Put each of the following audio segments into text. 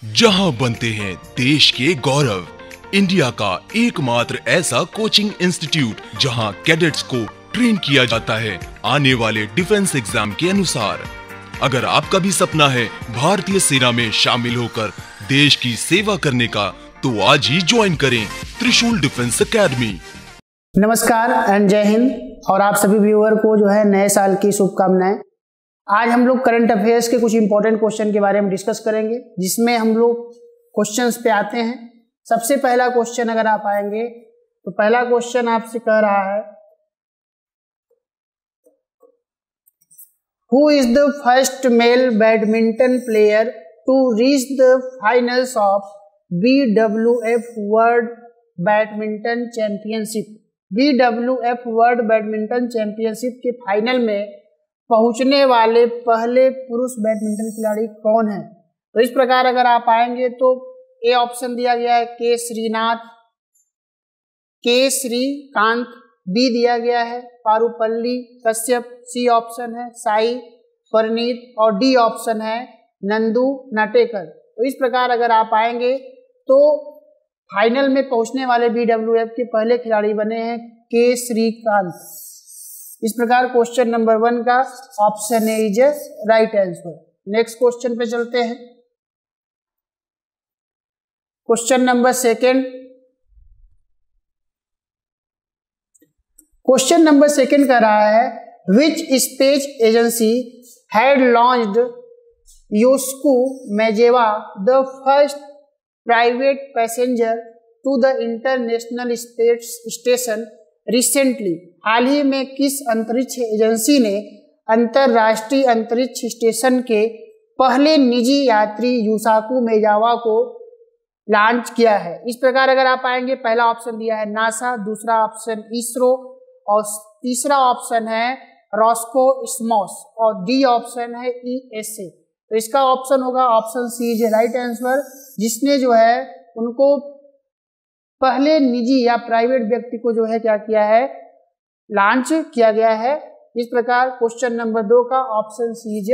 जहां बनते हैं देश के गौरव, इंडिया का एकमात्र ऐसा कोचिंग इंस्टीट्यूट जहां कैडेट्स को ट्रेन किया जाता है आने वाले डिफेंस एग्जाम के अनुसार। अगर आपका भी सपना है भारतीय सेना में शामिल होकर देश की सेवा करने का, तो आज ही ज्वाइन करें त्रिशूल डिफेंस एकेडमी। नमस्कार एंड जय हिंद, और आप सभी व्यूअर को जो है नए साल की शुभकामनाएं। आज हम लोग करंट अफेयर्स के कुछ इंपॉर्टेंट क्वेश्चन के बारे में डिस्कस करेंगे, जिसमें हम लोग क्वेश्चंस पे आते हैं। सबसे पहला क्वेश्चन अगर आप आएंगे तो पहला क्वेश्चन आपसे कह रहा है, who is the first male badminton player to reach the finals of BWF World Badminton Championship. BWF World Badminton Championship के फाइनल में पहुंचने वाले पहले पुरुष बैडमिंटन खिलाड़ी कौन है? तो इस प्रकार अगर आप आएंगे तो ए ऑप्शन दिया गया है के श्रीनाथ, के श्रीकांत, बी दिया गया है पारुपल्ली कश्यप, सी ऑप्शन है साई परनीत, और डी ऑप्शन है नंदू नाटेकर। तो इस प्रकार अगर आप आएंगे तो फाइनल में पहुंचने वाले BWF के पहले खिलाड़ी बने हैं के श्रीकांत। इस प्रकार क्वेश्चन नंबर 1 का option A is right answer. Next question पे चलते हैं। Question number 2। क्वेश्चन नंबर 2 का रहा है, which space agency had launched Yusaku Maezawa the first private passenger to the international space station recently. हाल ही में किस अंतरिक्ष एजेंसी ने अंतरराष्ट्रीय अंतरिक्ष स्टेशन के पहले निजी यात्री यूसाकू मेजावा को लॉन्च किया है? इस प्रकार अगर आप आएंगे, पहला ऑप्शन दिया है नासा, दूसरा ऑप्शन इसरो, और तीसरा ऑप्शन है रॉस्कोस्मोस, और डी ऑप्शन है ESA। तो इसका ऑप्शन होगा option C is right answer, जिसने जो है उनको पहले निजी या प्राइवेट व्यक्ति को जो है क्या किया है, लॉन्च किया गया है। इस प्रकार क्वेश्चन नंबर 2 का option C is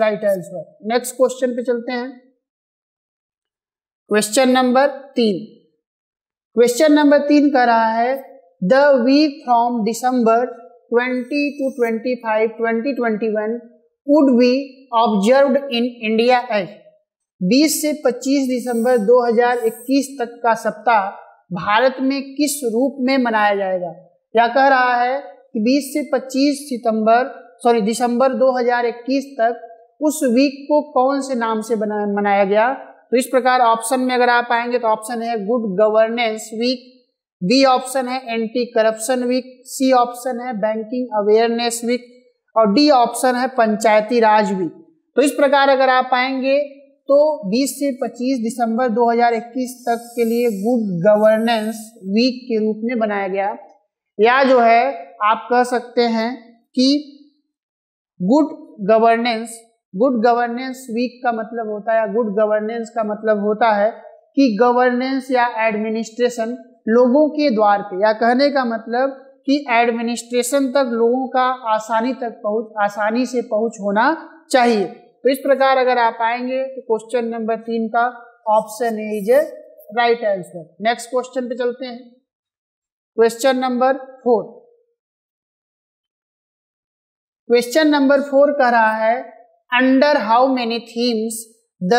right answer. Next question पे चलते हैं। Question number 3। क्वेश्चन नंबर 3 का रहा है, the week from December 20 to 25 2021 would be observed in India as. 20 से 25 दिसंबर 2021 तक का सप्ताह भारत में किस रूप में मनाया जाएगा? क्या कह रहा है कि 20 से 25 दिसंबर 2021 तक उस वीक को कौन से नाम से मनाया गया? तो इस प्रकार ऑप्शन में अगर आप आएंगे तो ऑप्शन है good governance week, B option है anti corruption week, C option है बैंकिंग अवेयरनेस वीक, और डी ऑप्शन है पंचायती राज वीक। तो इस प्रकार अगर आप आएंगे तो 20 से 25 दिसंबर 2021 तक के लिए गुड गवर्नेंस वीक के रूप में बनाया गया, या जो है आप कह सकते हैं कि गुड गवर्नेंस वीक का मतलब होता है, या गुड गवर्नेंस का मतलब होता है कि गवर्नेंस या एडमिनिस्ट्रेशन लोगों के द्वार पे, या कहने का मतलब कि एडमिनिस्ट्रेशन तक लोगों का आसानी से पहुंच होना चाहिए। तो इस प्रकार अगर आप आएंगे तो क्वेश्चन नंबर 3 का option A is right answer. Next question पे चलते हैं। Question number 4। क्वेश्चन नंबर 4 कह रहा है, under how many themes the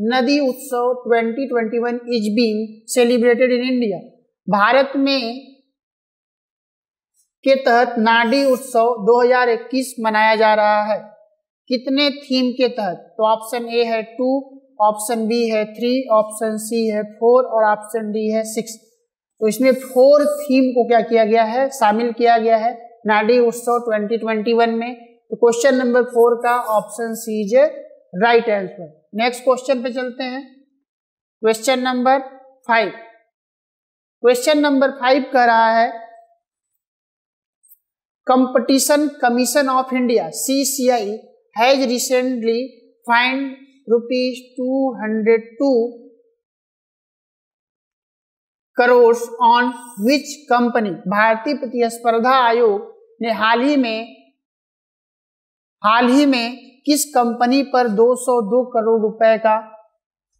नदी उत्सव 2021 is being celebrated in India. Bharat में के तहत नाडी उत्सव 2021 मनाया जा रहा है, कितने थीम के तहत? तो ऑप्शन ए है 2, ऑप्शन बी है 3, ऑप्शन सी है 4, और ऑप्शन डी है 6। तो इसमें 4 थीम को क्या किया गया है, शामिल किया गया है नाडी उत्सव 2021 में। तो क्वेश्चन नंबर 4 का option C is right answer. Next question पे चलते हैं। Question number 5। क्वेश्चन नंबर 5 कह रहा है, competition commission of India CCI has recently fined ₹202 crores on which company। भारतीय प्रतिस्पर्धा आयोग ने हाल ही में किस कंपनी पर 202 करोड़ रुपए का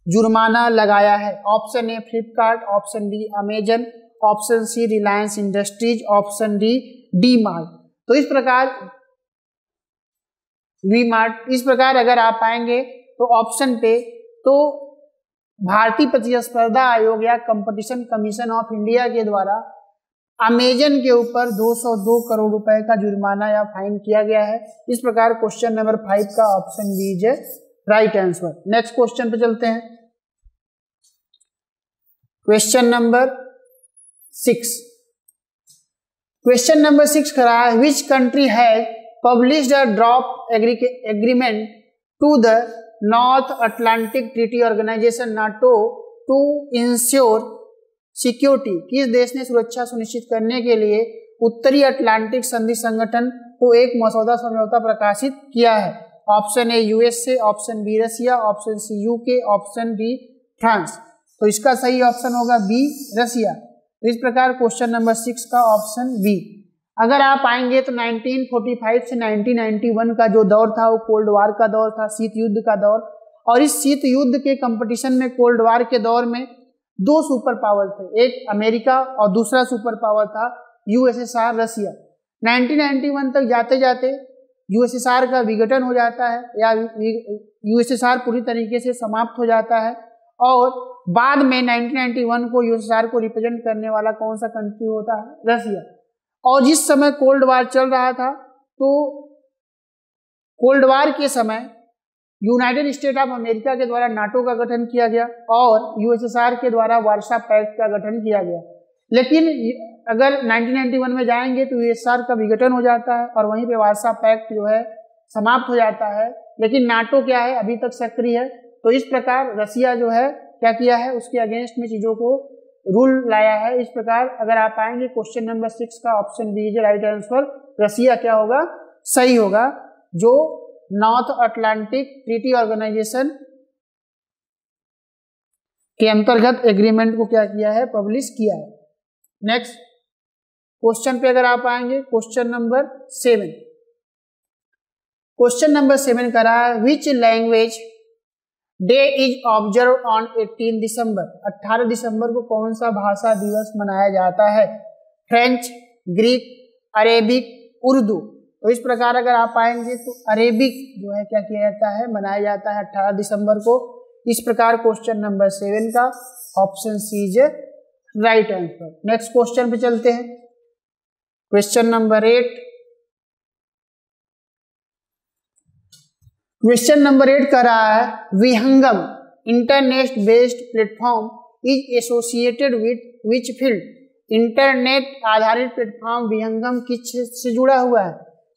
जुर्माना लगाया है? Option A Flipkart, option B Amazon, option C Reliance Industries, option D Mart. तो इस प्रकार वी मार्ट। इस प्रकार अगर आप आएंगे तो ऑप्शन पे, तो भारतीय प्रतिस्पर्धा आयोग या कंपटीशन कमीशन ऑफ इंडिया के द्वारा अमेजन के ऊपर 202 करोड़ रुपए का जुर्माना या फाइन किया गया है। इस प्रकार क्वेश्चन नंबर 5 का option B is right answer. Next question पे चलते हैं। Question number 6। क्वेश्चन नंबर 6 कह रहा है which country has published a drop agreement to the North Atlantic Treaty Organization NATO to ensure security. किस देश ने सुरक्षा सुनिश्चित करने के लिए उत्तरी अटलांटिक संधि संगठन को एक मसौदा समझौता प्रकाशित किया है? Option A USA, option B Russia, option C UK, option D France. तो इसका सही ऑप्शन होगा बी रसिया। तो इस प्रकार क्वेश्चन नंबर 6 का ऑप्शन बी। अगर आप आएंगे तो 1945 से 1991 का जो दौर था वो कोल्ड वार का दौर था, शीत युद्ध का दौर। और इस शीत युद्ध के कंपटीशन में कोल्ड वार के दौर में दो सुपर पावर थे, एक अमेरिका और दूसरा सुपर पावर था यूएसएसआर रसिया। 1991 तक जाते जाते यूएसएसआर का विघटन हो जाता है या यूएसएसआर पूरी तरीके से समाप्त हो जाता है और बाद में 1991 को यूएसएसआर को रिप्रेजेंट करने वाला कौन सा कंट्री होता है? रसिया। और जिस समय कोल्ड वार चल रहा था तो कोल्ड वार के समय यूनाइटेड स्टेट ऑफ अमेरिका के द्वारा नाटो का गठन किया गया और यूएसएसआर के द्वारा वार्सा पैक्ट का गठन किया गया। लेकिन अगर 1991 में जाएंगे तो यूएसएसआर का विघटन हो जाता है और वहीं पे वार्सा पैक्ट जो है समाप्त हो जाता है, लेकिन नाटो क्या है अभी तक सक्रिय है। तो इस प्रकार रसिया जो है क्या किया है, उसके अगेंस्ट में चीजों को रूल लाया है। इस प्रकार अगर आप आएंगे क्वेश्चन नंबर 6 का option B is right answer. Russia क्या होगा? सही होगा, जो नॉर्थ अटलांटिक ट्रीटी ऑर्गेनाइजेशन के अंतर्गत एग्रीमेंट को क्या किया है? पब्लिश किया है। नेक्स्ट क्वेश्चन पे अगर आप आएंगे क्वेश्चन नंबर 7। क्वेश्चन नंबर 7 का रहा है which language day is observe on 18 दिसंबर। 18 दिसंबर को कौन सा भाषा दिवस मनाया जाता है? French, Greek, Arabic, Urdu. तो इस प्रकार अगर आप आएंगे तो अरेबिक जो है क्या किया जाता है? मनाया जाता है 18 दिसंबर को। इस प्रकार क्वेश्चन नंबर 7 का option C is right answer. Next question पे चलते हैं। Question number 8। क्वेश्चन नंबर 8 का रहा है विहंगम internet based platform is associated with which field. Internet आधारित प्लेटफॉर्म विहंगम किस से जुड़ा हुआ है?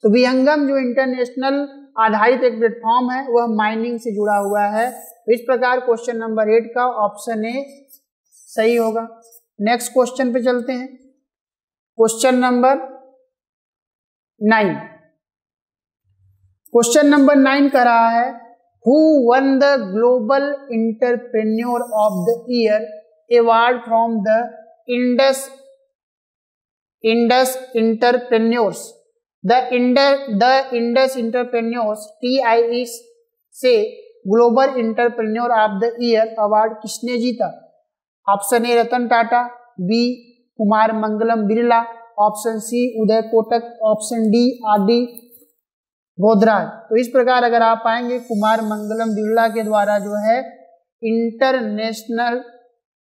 तो विहंगम जो इंटरनेशनल आधारित एक प्लेटफॉर्म है वह माइनिंग से जुड़ा हुआ है। तो इस प्रकार क्वेश्चन नंबर 8 का ऑप्शन ए सही होगा। नेक्स्ट क्वेश्चन पे चलते हैं। Question number 9। क्वेश्चन नंबर 9 का रहा है who won the global entrepreneur of the year award from the Indus Entrepreneurs. The Indus Entrepreneurs TIE से global entrepreneur of the year award किसने जीता? Option A Ratan Tata, B Kumar Mangalam Birla, option C Uday Kotak, option D RD Bodhraj. तो इस प्रकार अगर आप आएंगे कुमार मंगलम बिरला के द्वारा जो है इंटरनेशनल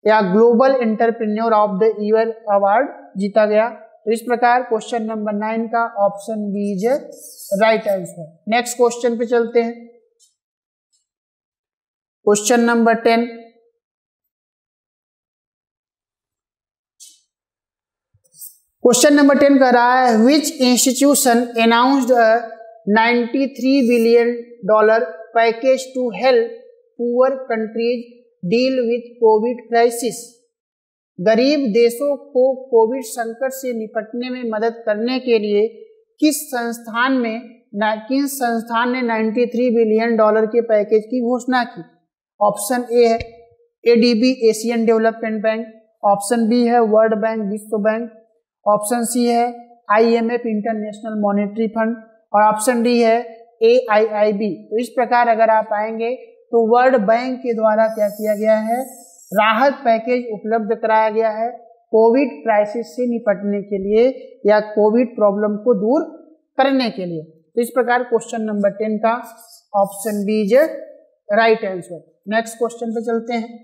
या global entrepreneur of the year award जीता गया। तो इस प्रकार क्वेश्चन नंबर 9 का option B is right answer. Next question पे चलते हैं। Question number 10। क्वेश्चन नंबर 10 का रहा है which institution announced $93 billion package to help poor countries deal with Covid crisis. गरीब देशों को कोविड संकट से निपटने में मदद करने के लिए किस संस्थान ने 93 बिलियन डॉलर के पैकेज की घोषणा की? ऑप्शन ए है ADB Asian Development Bank, option B है वर्ल्ड बैंक विश्व बैंक, ऑप्शन सी है IMF इंटरनेशनल मॉनेटरी फंड और ऑप्शन डी है AIIB। तो इस प्रकार अगर आप आएंगे तो वर्ल्ड बैंक के द्वारा क्या किया गया है, राहत पैकेज उपलब्ध कराया गया है कोविड क्राइसिस से निपटने के लिए या कोविड प्रॉब्लम को दूर करने के लिए। तो इस प्रकार क्वेश्चन नंबर 10 का option B is right answer. Next question पे चलते हैं।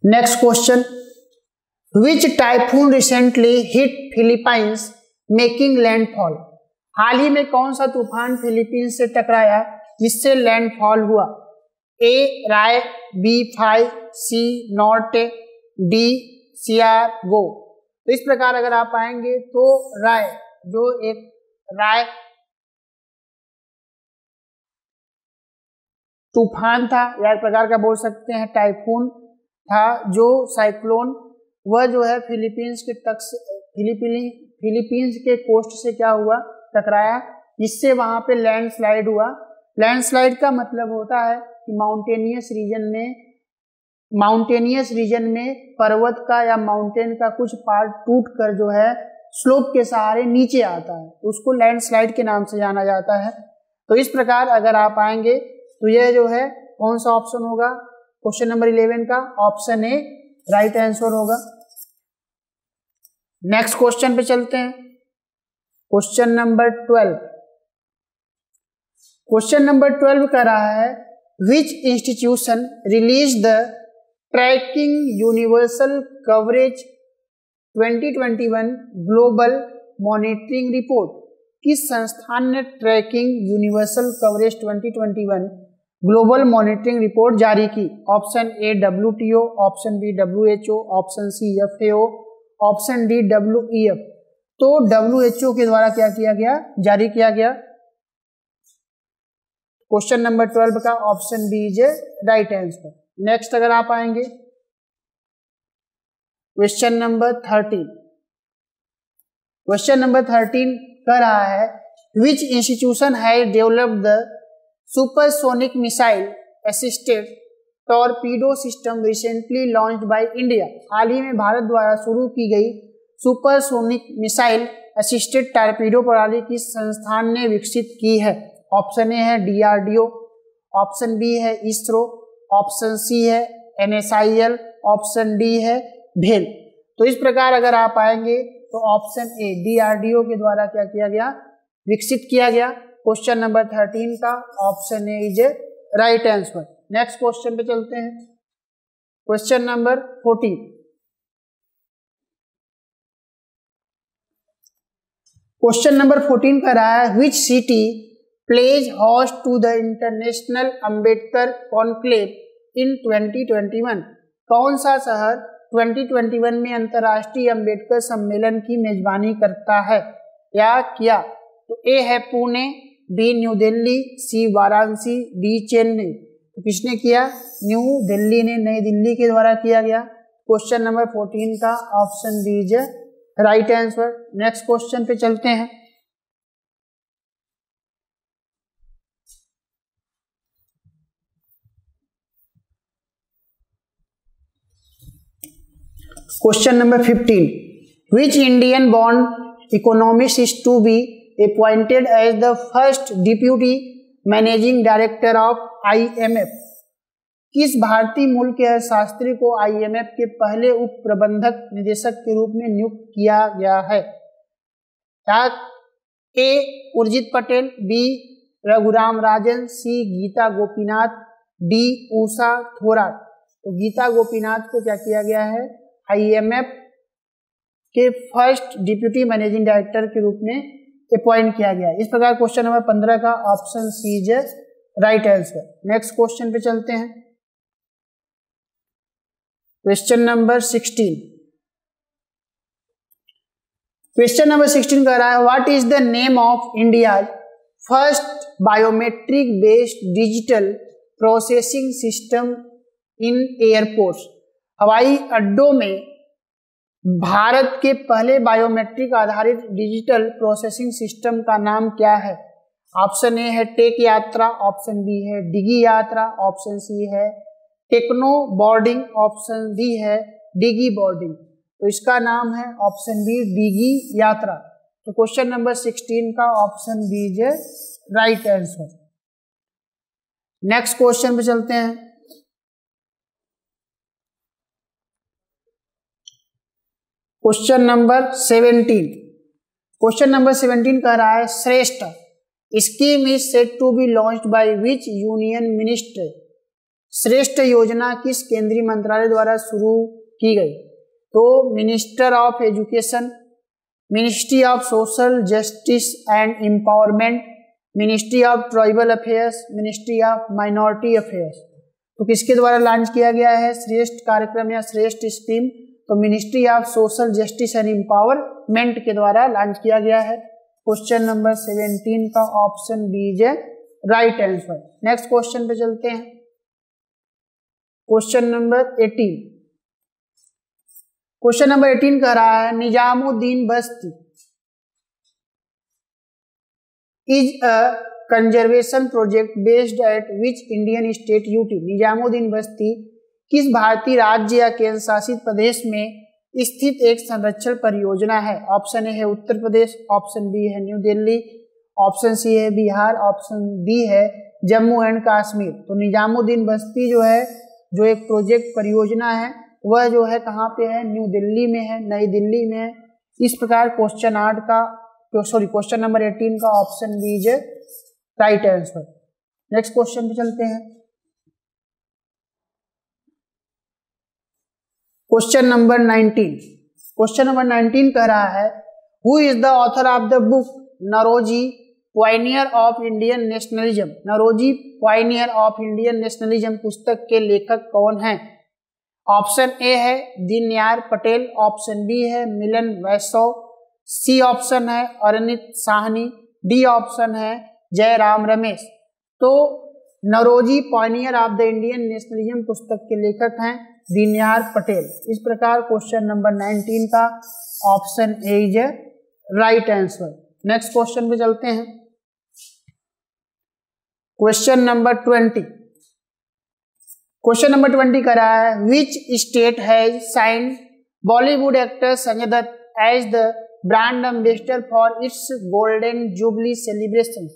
Next question, which typhoon recently hit Philippines making landfall? हाल ही में कौन सा तूफान फिलीपींस से टकराया जिससे लैंडफॉल हुआ? ए राय, बी फाई, सी नॉर्टे, डी सियागो। तो इस प्रकार अगर आप आएंगे तो राय, जो एक राय तूफान था या एक प्रकार का बोल सकते हैं टाइफून था, जो साइक्लोन, वह जो है फिलीपींस के फिलीपींस के कोस्ट से क्या हुआ, टकराया, जिससे वहां पे लैंडस्लाइड हुआ। लैंडस्लाइड का मतलब होता है कि माउंटेनियस रीजन में पर्वत का या माउंटेन का कुछ पार्ट टूट कर जो है स्लोप के सहारे नीचे आता है, तो उसको लैंडस्लाइड के नाम से जाना जाता है। तो इस प्रकार अगर आप आएंगे तो यह जो है कौन सा ऑप्शन होगा, क्वेश्चन नंबर 11 का ऑप्शन ए राइट आंसर होगा। नेक्स्ट क्वेश्चन पे चलते हैं। Question number 12। क्वेश्चन नंबर 12 का रहा है, which institution release the tracking universal coverage 2021 global monitoring report? किस संस्थान ने tracking universal coverage 2021 global monitoring report जारी की? Option A WTO, option B WHO, option C FAO, option D WEF। तो WHO के द्वारा क्या किया गया, जारी किया गया। क्वेश्चन नंबर 12 का option B is right answer. Next अगर आप आएंगे क्वेश्चन नंबर 13। क्वेश्चन नंबर 13 कह रहा है, which institution has developed the supersonic missile assisted torpedo system recently launched by India? हाल ही में भारत द्वारा शुरू की गई सुपरसोनिक मिसाइल असिस्टेड टॉर्पीडो प्रणाली किस संस्थान ने विकसित की है? ऑप्शन ए है DRDO, ऑप्शन बी है इसरो, ऑप्शन सी है NSIL, ऑप्शन डी है भेल। तो इस प्रकार अगर आप आएंगे तो ऑप्शन ए DRDO के द्वारा क्या किया गया, विकसित किया गया। क्वेश्चन नंबर 13 का option A is right answer. Next question पे चलते हैं। Question number 14। क्वेश्चन नंबर 14 का रहा है, which city plays host to the international Ambedkar conclave in 2021? कौन सा शहर 2021 में अंतर्राष्ट्रीय अंबेडकर सम्मेलन की मेजबानी करता है या किया? तो ए है पुणे, बी न्यू दिल्ली, सी वाराणसी, डी चेन्नई। तो किसने किया, न्यू दिल्ली ने, नई दिल्ली के द्वारा किया गया। क्वेश्चन नंबर 14 का option B is right answer. Next question पे चलते हैं। क्वेश्चन नंबर 15, विच इंडियन बॉन्ड economist is to be appointed as the first deputy managing director of IMF? किस भारतीय मूल के अर्थशास्त्री को IMF के पहले उप प्रबंधक निदेशक के रूप में नियुक्त किया गया है? ए उर्जित पटेल, बी रघुराम राजन, सी गीता गोपीनाथ, डी उषा थोराट। तो गीता गोपीनाथ को क्या किया गया है, IMF के फर्स्ट डिप्यूटी मैनेजिंग डायरेक्टर के रूप में अपॉइंट किया गया। इस प्रकार क्वेश्चन नंबर 15 का option C is right answer. Next question पे चलते हैं। Question number 16। क्वेश्चन नंबर 16 कह रहा है, what is the name of India first biometric based digital processing system in airports? हवाई अड्डों में भारत के पहले बायोमेट्रिक आधारित डिजिटल प्रोसेसिंग सिस्टम का नाम क्या है? ऑप्शन ए है टेक यात्रा, ऑप्शन बी है डिगी यात्रा, ऑप्शन सी है टेक्नो बोर्डिंग, ऑप्शन डी है डिगी बोर्डिंग। तो इसका नाम है ऑप्शन बी डिगी यात्रा। तो क्वेश्चन नंबर 16 का option B is right answer. Next question पे चलते हैं। Question number 17। क्वेश्चन नंबर 17 कह रहा है Shreshta scheme is set to be launched by which union ministry. Shreshta योजना किस केंद्रीय मंत्रालय द्वारा शुरू की गई? तो minister of education, ministry of social justice and empowerment, ministry of tribal affairs, ministry of minority affairs. तो किसके द्वारा लॉन्च किया गया है श्रेष्ठ कार्यक्रम या श्रेष्ठ स्कीम? तो ministry of social justice and empowerment के द्वारा लॉन्च किया गया है। क्वेश्चन नंबर 17 का option B is right answer. Next question पे चलते हैं। Question number 18। क्वेश्चन नंबर 18 कह रहा है निजामुद्दीन बस्ती is a conservation project based eight which Indian state UT. Nizamuddin बस्ती किस भारतीय राज्य या केंद्र शासित प्रदेश में स्थित एक संरक्षण परियोजना है? ऑप्शन ए है उत्तर प्रदेश, ऑप्शन बी है न्यू दिल्ली, ऑप्शन सी है बिहार, ऑप्शन डी है जम्मू एंड कश्मीर। तो निजामुद्दीन बस्ती जो है, जो एक प्रोजेक्ट परियोजना है, वह जो है कहाँ पे है? न्यू दिल्ली में है, नई दिल्ली में है। इस प्रकार क्वेश्चन नंबर 18 का option B is right answer. Next question पे चलते हैं। Question number 19। क्वेश्चन नंबर 19 कह रहा है who is the author of the book Naoroji Pioneer of Indian nationalism. Naoroji Pioneer of Indian nationalism पुस्तक के लेखक कौन हैं? ऑप्शन ए है दीनदयाल पटेल, ऑप्शन बी है मिलन वैष्णव, सी ऑप्शन है अरविंद साहनी, डी ऑप्शन है जयराम रमेश। तो Naoroji Pioneer of the Indian nationalism पुस्तक के लेखक हैं दीनदयाल पटेल। इस प्रकार क्वेश्चन नंबर 19 का option A is right answer. Next question पे चलते हैं। Question number 20। क्वेश्चन नंबर 20 कर रहा है which state has signed Bollywood actor Sanjay Dutt as the brand ambassador for its golden jubilee celebration.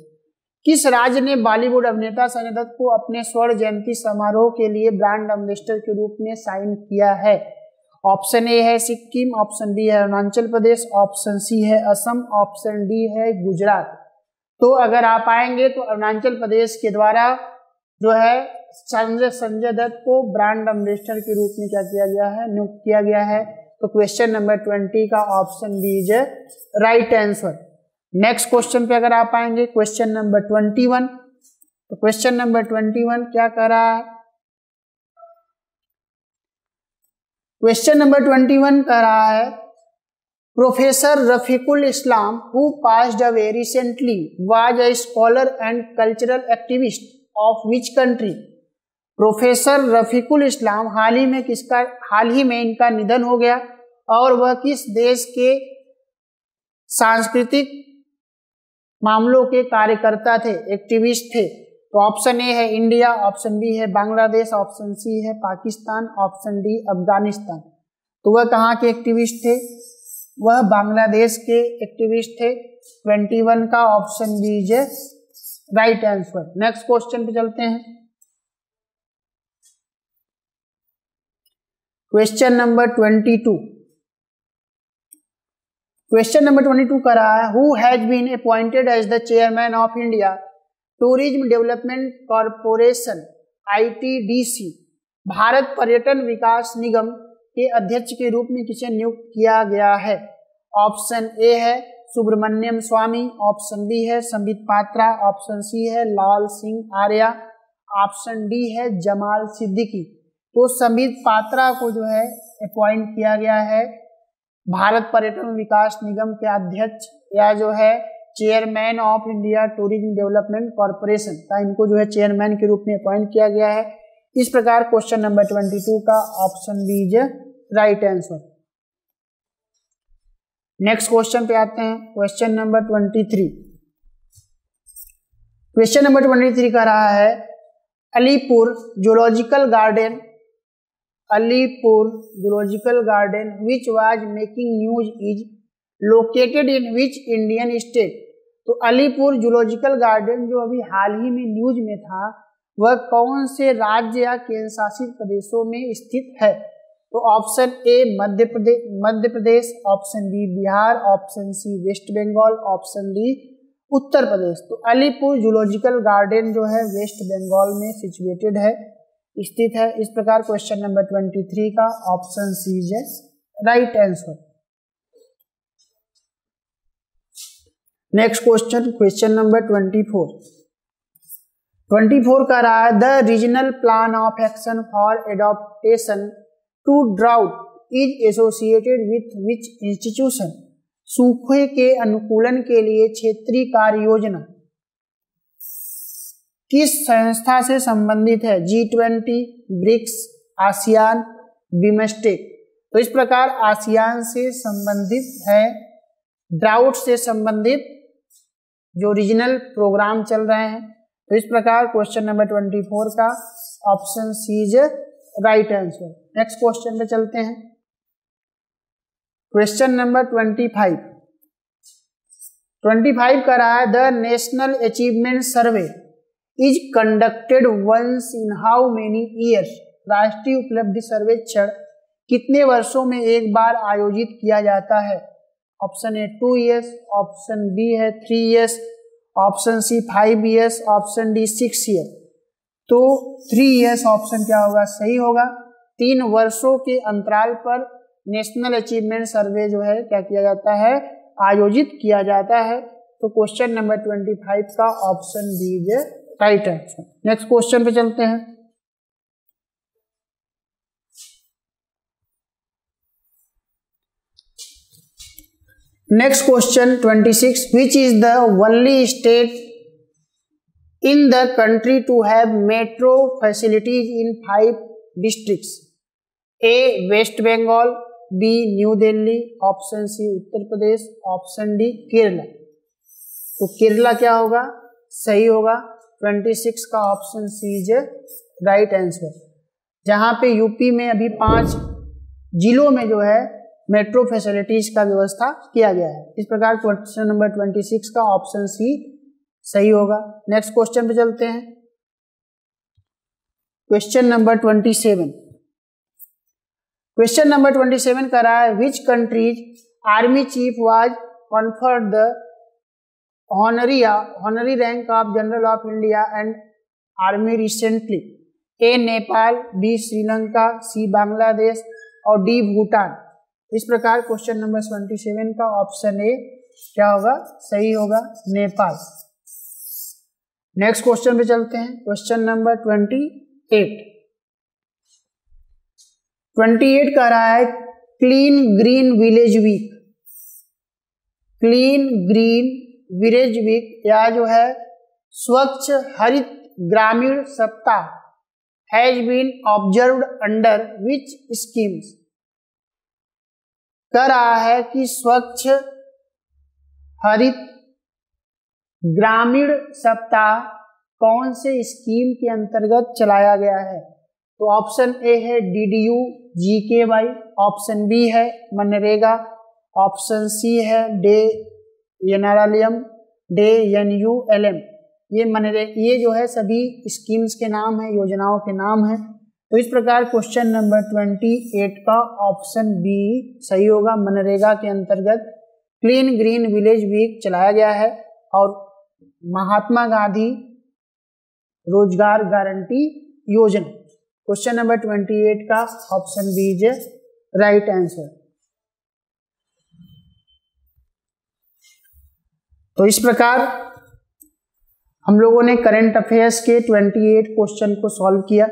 किस राज्य ने बॉलीवुड अभिनेता संजय दत्त को अपने स्वर्ण जयंती समारोह के लिए ब्रांड एम्बेसडर के रूप में साइन किया है? ऑप्शन ए है सिक्किम, ऑप्शन बी है अरुणाचल प्रदेश, ऑप्शन सी है असम, ऑप्शन डी है गुजरात। तो अगर आप आएंगे तो अरुणाचल प्रदेश के द्वारा जो है संजय दत्त को ब्रांड एम्बेसडर के रूप में क्या किया गया है? नियुक्त किया गया है। तो क्वेश्चन नंबर 20 का option B is right answer. Next question पे अगर आप आएंगे क्वेश्चन नंबर 21। तो क्वेश्चन नंबर 21 क्या कह रहा है? क्वेश्चन नंबर 21 कह रहा है professor Rafiqul Islam who passed away recently was a scholar and cultural activist of which country. Professor Rafiqul Islam हाल ही में इनका निधन हो गया और वह किस देश के सांस्कृतिक मामलों के कार्यकर्ता थे, एक्टिविस्ट थे? तो ऑप्शन ए है इंडिया, ऑप्शन बी है बांग्लादेश, ऑप्शन सी है पाकिस्तान, ऑप्शन डी अफगानिस्तान। तो वह कहाँ के एक्टिविस्ट थे? वह बांग्लादेश के एक्टिविस्ट थे। 21 का option B is right answer. Next question पे चलते हैं। Question number 22। क्वेश्चन नंबर 22 का रहा है who has been appointed as the chairman of India tourism development corporation ITDC। Bharat पर्यटन विकास निगम के अध्यक्ष के रूप में किसे नियुक्त किया गया है? ऑप्शन ए है सुब्रमण्यम स्वामी, ऑप्शन बी है संबित पात्रा, ऑप्शन सी है लाल सिंह आर्या, ऑप्शन डी है जमाल सिद्दीकी। तो संबित पात्रा को जो है अपॉइंट किया गया है भारत पर्यटन विकास निगम के अध्यक्ष या जो है chairman of India tourism development corporation का इनको जो है चेयरमैन के रूप में अपॉइंट किया गया है। इस प्रकार क्वेश्चन नंबर 22 का option B is right answer. Next question पे आते हैं। Question number 23। क्वेश्चन नंबर 23 का रहा है Alipur zoological garden which was making news is located in which Indian state. तो अलीपुर जूलॉजिकल गार्डन जो अभी हाल ही में न्यूज में था वह कौन से राज्य या केंद्र शासित प्रदेशों में स्थित है? तो option A Madhya Pradesh, option B Bihar, option C West Bengal, option D Uttar Pradesh. तो अलीपुर जूलॉजिकल गार्डन जो है वेस्ट बंगाल में सिचुएटेड है, स्थित है। इस प्रकार क्वेश्चन नंबर 23 का option C is right answer. Next question number 24 का रहा है the regional plan of action for adaptation to drought is associated with which institution. सूखे के अनुकूलन के लिए क्षेत्रीय कार्य योजना किस संस्था से संबंधित है? G20, BRICS, ASEAN, BIMSTEC. तो इस प्रकार आसियान से संबंधित है, ड्राउट से संबंधित जो रीजनल प्रोग्राम चल रहे हैं। तो इस प्रकार क्वेश्चन नंबर 24 का option C is right answer. Next question पे चलते हैं। क्वेश्चन नंबर 25 का रहा है the national achievement survey is conducted once in how many years. राष्ट्रीय उपलब्धि सर्वेक्षण कितने वर्षों में एक बार आयोजित किया जाता है? Option A 2 years, option B है 3 years, option C 5 years, option D 6 year. तो 3 ईयर्स ऑप्शन क्या होगा? सही होगा। 3 वर्षों के अंतराल पर नेशनल अचीवमेंट सर्वे जो है क्या किया जाता है? आयोजित किया जाता है। तो क्वेश्चन नंबर 25 का option D is right answer. Next question पे चलते हैं। Next question 26 which is the only state in the country to have metro facilities in 5 districts? A West Bengal, B New Delhi, option C Uttar Pradesh, option D Kerala. तो केरला क्या होगा? सही होगा। 26 का option C is right answer. जहां पे यूपी में अभी 5 जिलों में जो है मेट्रो फैसिलिटीज का व्यवस्था किया गया है। इस प्रकार क्वेश्चन नंबर 26 का ऑप्शन सी सही होगा। नेक्स्ट क्वेश्चन पे चलते हैं। क्वेश्चन नंबर 27 का रहा है which country's army chief was conferred the honorary rank of general of India and army recently? A Nepal, B Sri Lanka, C Bangladesh और डी भूटान। इस प्रकार क्वेश्चन नंबर 27 का ऑप्शन ए क्या होगा? सही होगा, नेपाल। नेक्स्ट क्वेश्चन पे चलते हैं। क्वेश्चन नंबर 28 का रहा है clean green village week. Clean green village week या जो है स्वच्छ हरित ग्रामीण सप्ताह has been observed under which schemes? कह रहा है कि स्वच्छ हरित ग्रामीण सप्ताह कौन से स्कीम के अंतर्गत चलाया गया है? तो ऑप्शन ए है DDU GKY, ऑप्शन बी है मनरेगा, ऑप्शन सी है DNULM। ये जो है सभी स्कीम्स के नाम है, योजनाओं के नाम है। तो इस प्रकार क्वेश्चन नंबर 28 का ऑप्शन बी सही होगा। मनरेगा के अंतर्गत क्लीन ग्रीन विलेज वीक चलाया गया है और महात्मा गांधी रोजगार गारंटी योजना। क्वेश्चन नंबर 28 का option B is right answer. तो इस प्रकार हम लोगों ने करंट अफेयर्स के 28 क्वेश्चन को सॉल्व किया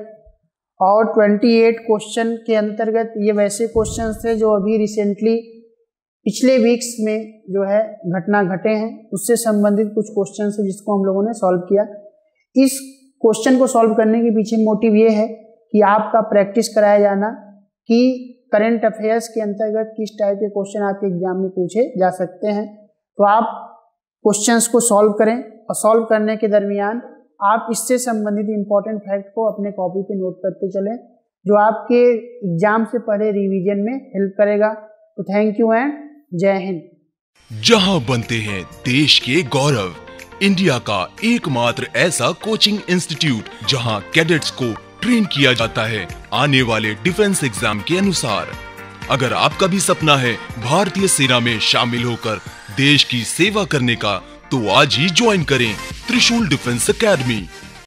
और 28 क्वेश्चन के अंतर्गत ये वैसे क्वेश्चन थे जो अभी रिसेंटली पिछले वीक्स में जो है घटना घटे हैं, उससे संबंधित कुछ क्वेश्चन है जिसको हम लोगों ने सॉल्व किया। इस क्वेश्चन को सॉल्व करने के पीछे मोटिव ये है कि आपका प्रैक्टिस कराया जाना कि करंट अफेयर्स के अंतर्गत किस टाइप के क्वेश्चन आपके एग्जाम में पूछे जा सकते हैं। तो आप क्वेश्चंस को सॉल्व करें और सॉल्व करने के दरमियान आप इससे संबंधित इंपॉर्टेंट फैक्ट को अपने कॉपी पे नोट करते चलें, जो आपके एग्जाम से पहले रिवीजन में हेल्प करेगा। तो थैंक यू एंड जय हिंद। जहां बनते हैं देश के गौरव, इंडिया का एकमात्र ऐसा कोचिंग इंस्टीट्यूट जहां कैडेट्स को ट्रेन किया जाता है आने वाले डिफेंस एग्जाम के अनुसार। अगर आपका भी सपना है भारतीय सेना में शामिल होकर देश की सेवा करने का, तो आज ही ज्वाइन करें त्रिशूल डिफेंस एकेडमी।